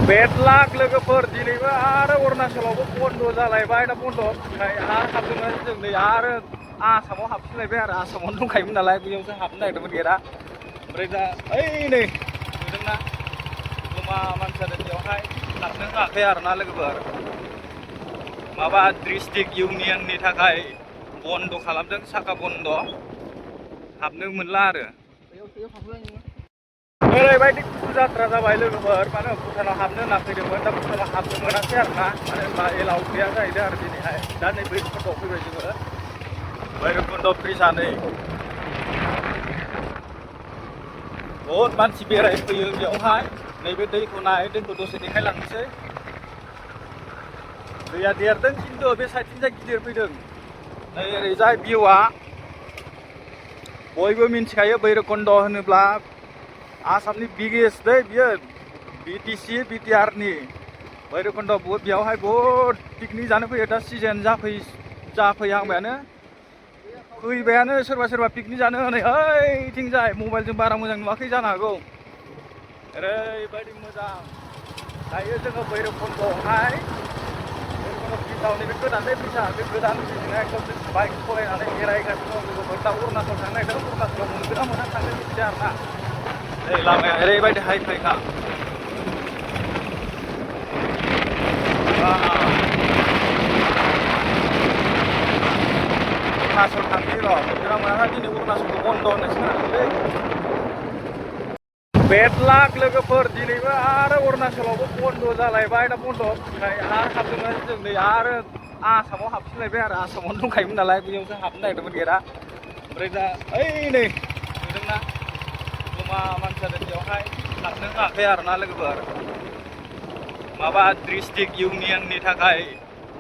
बेदलाक लोगोफोर दिनैबो आरो अरुणाचलावबो बन्द जालायबाय दा बन्द हा हाबदोंमोन जों नै आरो आसामाव हाबफिनलायबाय आरो आसामावनो दंखायोमोन नालाय बैयावसो हाबनो नागिरदोंमोन गेटआ ओमफ्राय दा ओइ नै नुदोंना जमा मानसि जादों बेयावहाय हाबनो होआखै आरोना लोगोफोर माबा डिस्ट्रिक्ट इउनियननि थाखाय बन्द खालामदों साखा बन्द हाबनो मोनला आरो ओरैबायदि जात्रा जाबाय लोगोफोर माने भुटानाव हाबनो होनना फैदोंमोन दा भुटानाव हाबनो मोनाखै आरोना मानो होनबा एलाउ गैया जाहैदों आरो दिनैहाय दा नै भैरबकुन्दआव फैबाय जोङो भैरबकुन्द ब्रिजआ नै बहुद मानसि बेरायफैयो बेयावहाय नैबे दैखौ नाय दैखौ दसे देखायलांनोसै दैया देरदों खिन्थु बे साइडथिंजाय गिदिर फैदों नै ओरैजाय भिउआ बयबो मिन्थिखायो भैरबकुन्द होनोब्ला आसामनि बिगेस्ट दै बियो बिटिसि बिटिआरनि भैरबकुन्द बेयावहाय बहुद पिकनिक जानो फैयो दा सिजन जाफैहांबायानो फैबायानो सोरबा सोरबा पिकनिक जानो हनै ओइथिंजाय मबाइलजों बारा मोजां नुवाखै जानो हागौ ओरैबायदि मोजां दायो जोङो भैरबकुन्दआवहाय ब्रिजआव नैबे गोदान बे ब्रिजआ बे गोदान ब्रिजजोंहाय एकदम जों बाइक सालायनानै बेरायगासिनो दं लोगोफोर दा अरुणाचल थांनो नागिरदों अरुणाचलाव मोनगोन ना मोना थांनो मिथिया आरोना नै लामाया ओरैबायदि हाइ फाइखा अरुणाचल थांनि र' मोनगोना मोनाखै दिनै अरुणाचलखौ बन्द होननायसो खोनादोंलै बेदलाक लोगोफोर दिनैबो आरो अरुणाचलावबो बन्द जालायबाय दा बन्द हा हाबदोंमोन जों नै आरो आसामाव हाबफिनलायबाय आरो आसामावनो दंखायोमोन नालाय बैयावसो हाबनो नागिरदोंमोन गेटआ ओमफ्राय दा ओइ नै नुदोंना जमा मानसि जादों बेयावहाय हाबनो होआखै आरोना लोगोफोर माबा डिस्ट्रिक्ट इउनियननि थाखाय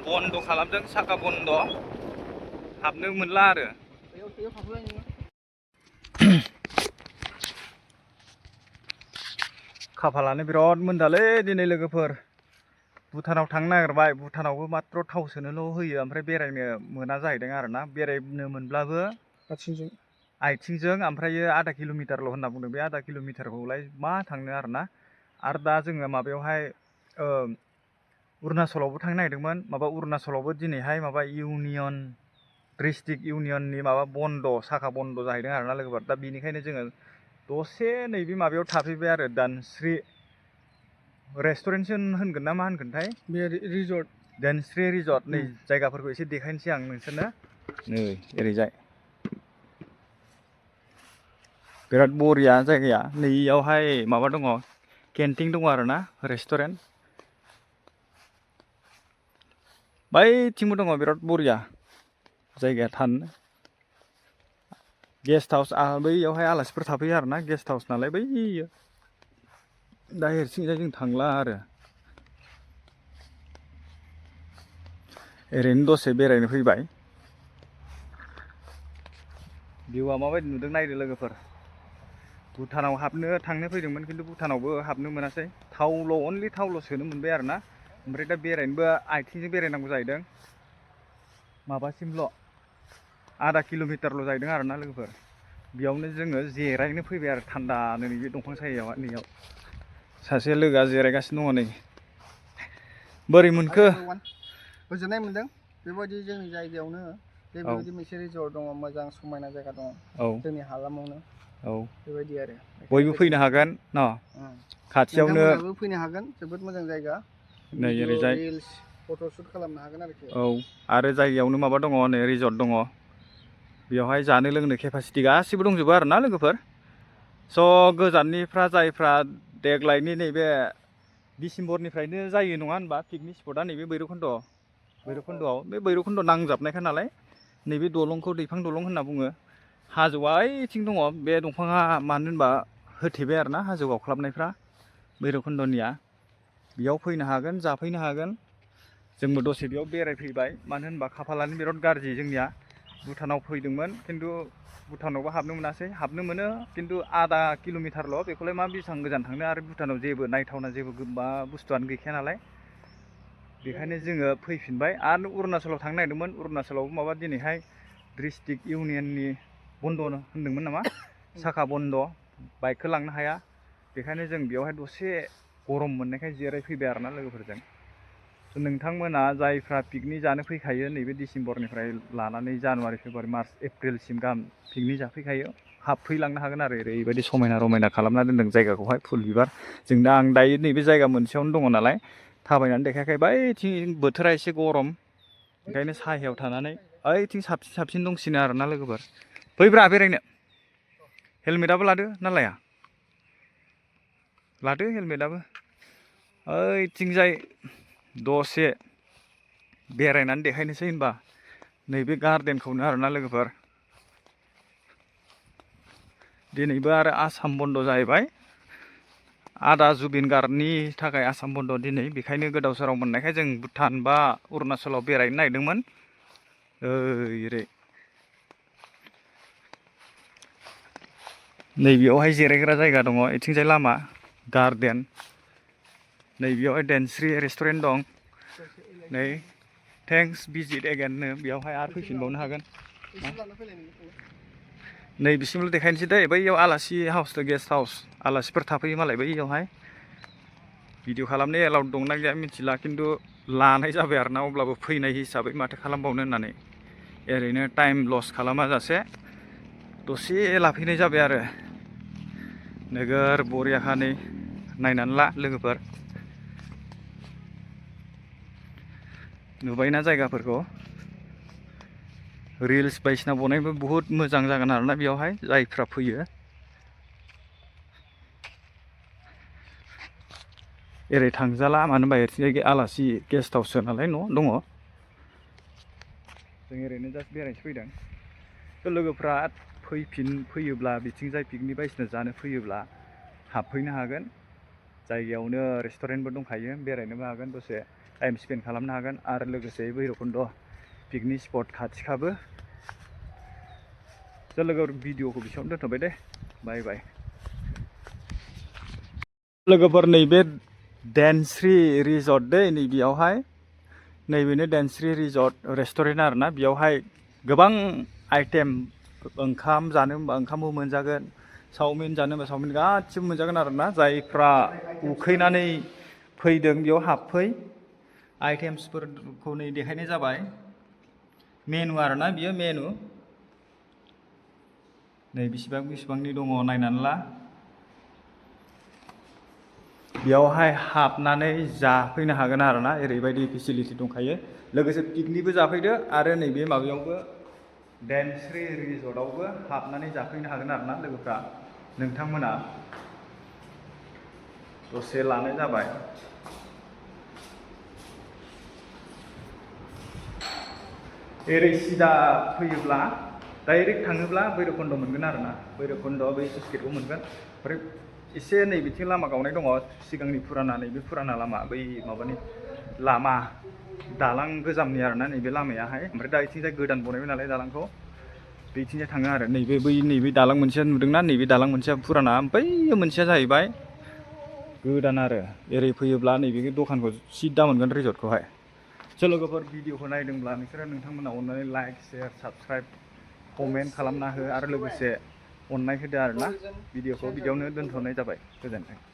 बन्द खालामदों साखा बन्द हाबनो मोनला आरो खाफालानो बिराद मोनदालै दिनै लोगोफोर भुटानाव थांनो नागिरबाय भुटानावबो मात्र थाव सोनोल' होयो ओमफ्राय बेरायनो मोना जाहैदों आरोना बेरायनो मोनब्लाबो आथिंजों ओमफ्रायो आधा किल'मिटारल' होनना बुंदों बे आधा किल'मिटारखौलाय मा थांनो आरोना आरो दा जोङो माबायावहाय अरुणाचलावबो थांनो नागिरदोंमोन माबा अरुणाचलावबो दिनैहाय माबा इउनियन डिस्ट्रिक्ट इउनियननि माबा बन्द साखा बन्द जाहैदों आरोना लोगोफोर दा बेनिखायनो जोङो दसे नैबे माबायाव थाफैबाय आरो दानस्रि रेस्टुरेन्टसो होनगोन ना मा होनगोनथाय बे रिजर्ट दानस्रि रिजर्ट नै जायगाफोरखौ एसे देखायनोसै आं नोंसोरनो नै ओरैजाय बिराद बरिया जायगाया नैयावहाय माबा दङ केन्टिन दङ आरोना रेस्टुरेन्ट बैथिंबो दङ बिराद बरिया जायगाया थानो गेस्ट हाउस बैयावहाय आलासिफोर थाफैयो आरोना गेस्ट हाउस नालाय बैयो दा हेरसिंजाय जों थांला आरो ओरैनो दसे बेरायनो फैबाय भिउआ माबायदि नुदों नायदो लोगोफोर भुटानाव थांनो फैदोंमोन खिन्थु भुटानावबो हाबनो मोनासै थावल' अनलि थावल' सोनो मोनबाय आरोना ओमफ्राय दा बेरायनोबो आथिंजों बेरायनांगौ जाहैदों माबासिमल' आधा किल'मिटारल' जाहैदों आरोना लोगोफोर बेयावनो जोङो जिरायनो फैबाय आरो थान्दानो नैबे दंफां सायायाव नैयाव सासे लोगोआ जिरायगासिनो दङ नै बोरै मोनखो गोजोननाय मोनदों बेबायदि जोंनि जायगायावनो बेबायदि मोनसे रिजर्ट दङ मोजां समायना जायगा दङ जोंनि हालामावनो बेबायदि आरो बयबो फैनो हागोन न खाथियावनो फैनो हागोन जोबोद मोजां जायगा नै ओरैजाय रिल्स फट'शुट खालामनो हागोन आरोखि आरो जायगायावनो माबा दङ नै रिजर्ट दङ बेवहाय जानो लोंनो केपासिटि गासिबो दंजोबो आरोना लोगोफोर स' गोजाननिफ्रा जायफ्रा देग्लायनि नैबे डिसेम्बरनिफ्रायनो जायो नङा होनबा पिकनिक स्पटआ नैबे भैरबकुन्द'आव बे भैरबकुन्द नांजाबनायखा नालाय नैबे दलंखौ दैफां दलं होनना बुङो हाजोआ ओइथिं दङ बे दंफाङा मानो होनबा होथेबाय आरोना हाजो गावख्लाबनायफ्रा भैरबकुन्दनिया बेयाव फैनो हागोन जाफैनो हागोन जोंबो दसे बेयाव बेरायफैबाय मानो होनबा खाफालानो बिराद गाज्रि जोंनिया भुटानाव फैदोंमोन खिन्थु भुटानावबो हाबनो मोनासै हाबनो मोनो खिन्थु आधा किल'मिटारल' बेखौलाय मा बेसेबां गोजान थांनो आरो भुटानाव जेबो नायथावना जेबो बुस्थुआनो गैखाया नालाय बेखायनो जोङो फैफिनबाय आरो अरुणाचलाव थांनो नागिरदोंमोन अरुणाचलावबो माबा दिनैहाय डिस्ट्रिक्ट इउनियननि बन्द होनदोंमोन नामा साखा बन्द बाइकखौ लांनो हाया बेखायनो जों बेयावहाय दसे गरम मोननायखाय जिरायफैबाय आरोना लोगोफोरजों। नोंथांमोना जायफ्रा पिकनिक जानो फैखायो नैबे डिसेम्बरनिफ्राय लानानै जानुवारि फेब्रुवारि मार्च एप्रिलसिम गाहाम पिकनिक जाफैखायो हाबफैलांनो हागोन आरो ओरैबायदि समायना रमायना खालामना दोनदों जायगाखौहाय फुल बिबार। जों दा आं दायो नैबे जायगा मोनसेयावनो दङ नालाय थाबायनानै देखायाखै बैथिं बोथोरा एसे गरम ओंखायनो साहायाव थानानै ओइथिं साबसिन दंसिनो आरोना लोगोफोर। फैब्रा बेरायनो। हेलमेटाबो लादो ना लाया? लादो हेलमेटाबो। ओइथिंजाय दसे बेरायनानै देखायनोसै होनबा नैबे गार्डेनखौनो आरोना लोगोफोर। दिनैबो आरो आसाम बन्द जाहैबाय। आदा जुबिन गार्डनि थाखाय आसाम बन्द दिनै, बेखायनो गोदाव सोराव मोननायखाय जों भुटान बा अरुणाचलाव बेरायनो नागिरदोंमोन। ओरै नैबेयावहाय जिरायग्रा जायगा दङ, इथिंजाय लामा गार्डेन। नैबेयावहाय डेन्स्रि रेस्टुरेन्ट दं। नै थेंक्स भिजिट एगेननो बेयावहाय आरो फैफिनबावनो हागोन। नै बिसिमल' देखायनोसै दै, बैयाव आलासि हाउस गेस्ट हाउस आलासिफोर थाफैयो मालाय बैयावहाय। भिडिअ खालामनो एलाउड दंना गैया मिथिला, खिन्थु लानाय जाबाय आरोना। अब्लाबो फैनाय हिसाबै माथो खालामबावनो होननानै ओरैनो टाइम लस खालामा जासे दसे लाफैनाय जाबाय आरो। नोगोर बरियाखा नै नायनानै ला लोगोफोर। नुबायना जायगाफोरखौ? रिल्स बायदिसिना बनायनोबो बुहुत मोजां जागोन आरोना बेयावहाय जायफ्रा फैयो। एरै थांजाला मानो होनबा एरैथिंजाय आलासि गेस्ट हाउससो नालाय न' दङ। जों ओरैनो जास्ट बेरायनोसो फैदों। लोगोफ्रा फैयोब्ला बिथिंजाय पिकनिक बायदिसिना जानो फैयोब्ला हाबफैनो हागोन। जायगायावनो रेस्टुरेन्टबो दंखायो, बेरायनोबो हागोन, दसे टाइम स्पेन्ड खालामनो हागोन। आरो लोगोसे भैरबकुन्द पिकनिक स्पट खाथिखाबो। लोगोफोर भिडिअखौ बेसेबां दोनथ'बाय दे, बाय बाय। लोगोफोर नैबे डेन्स्रि रिजर्ट दै, नैबेयावहाय नैबेनो डेन्स्रि रिजर्ट रेस्टुरेन्ट आरोना। बेयावहाय गोबां आइटेम, ओंखाम जानो होनबा ओंखामबो मोनजागोन, चावमिन जानो होनबा चावमिन गासिबो मोनजागोन आरोना। जायफ्रा उखैनानै फैदों बेयाव हाबफै। आइटेम्सफोरखौ नै देखायनाय जाबाय, मेनु आरोना बियो मेनु। नै बिसिबांनि दङ नायनानै ला। बेयावहाय हाबनानै जाफैनो हागोन आरोना, ओरैबायदि फेसिलिटि दंखायो। लोगोसे पिकनिकबो जाफैदो आरो नैबे माबायावबो डेन्स्रि रिजर्टआवबो हाबनानै जाफैनो हागोन आरोना लोगोफ्रा। नोंथांमोना दसे लानाय जाबाय। एरै सिदा फैयोब्ला डाइरेक्ट थाङोब्ला भैरबकुन्द मोनगोन आरोना। भैरबकुन्द बै स्लुइस गेटखौ मोनगोन। ओमफ्राय एसे नै बिथिं लामा गावनाय दङ, सिगांनि फुराना नैबे फुराना लामा, बै माबानि लामा दालां गोजामनि आरोना नैबे लामायाहाय। ओमफ्राय दा इथिंजाय गोदान बनायबाय नालाय दालांखौ, बेथिंजाय थाङो आरो। नैबे दालां मोनसेया नुदोंना, नैबे दालां मोनसेया फुराना, बै मोनसेया जाहैबाय गोदान आरो। एरै फैयोब्ला नैबे दखानखौ सिदा मोनगोन रिजर्टखौहाय। लोगोफोर भिडिअखौ नायदोंब्ला नोंथांमोना अननानै लाइक, शेयार, साबस्क्राइब, कमेन्ट खालामना हो आरो लोगोसे अननाय होदो आरोना। भिडिअखौ बिदियावनो दोनथ'नाय जाबाय। गोजोन्थों।